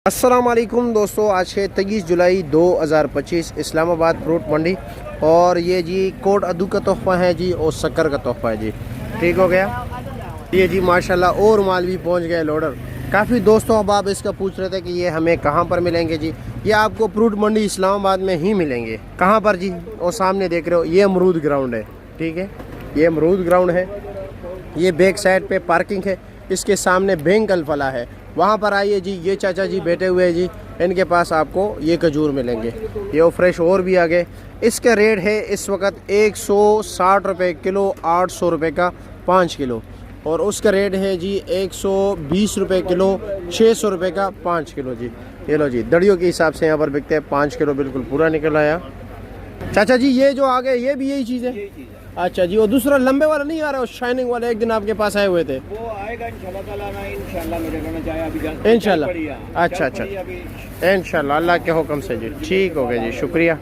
अस्सलाम वालेकुम दोस्तों, आज है 23 जुलाई 2025 इस्लामाबाद फ्रूट मंडी। और ये जी कोट अदू का तोहफ़ा है जी और शक्कर का तोहफ़ा है जी। ठीक हो गया ये जी माशाल्लाह। और माल भी पहुंच गया लोडर। काफ़ी दोस्तों अब आप इसका पूछ रहे थे कि ये हमें कहां पर मिलेंगे जी। ये आपको फ्रूट मंडी इस्लामाबाद में ही मिलेंगे। कहां पर जी? और सामने देख रहे हो ये अमरूद ग्राउंड है। ठीक है, ये अमरूद ग्राउंड है। ये बैक साइड पे पार्किंग है, इसके सामने बैंक अल-फलाह है, वहाँ पर आइए जी। ये चाचा जी बैठे हुए हैं जी, इनके पास आपको ये खजूर मिलेंगे। ये फ्रेश और भी आ गए। इसका रेट है इस वक्त 160 रुपये किलो, 800 रुपये का 5 किलो। और उसका रेट है जी 120 रुपये किलो, 600 रुपये का 5 किलो जी। ये लो जी, दड़ियों के हिसाब से यहाँ पर बिकते हैं। 5 किलो बिल्कुल पूरा निकल आया। चाचा जी ये जो आ गए ये भी यही चीज़ है? अच्छा जी। और दूसरा लंबे वाला नहीं आ रहा, शाइनिंग वाला एक दिन आपके पास आए हुए थे? वो आएगा इंशाल्लाह ताला ना, इंशाल्लाह मेरे कहना चाहे अभी इंशाल्लाह। अच्छा अच्छा, इंशाल्लाह अल्लाह के हुक्म से जी। ठीक हो गया जी, शुक्रिया।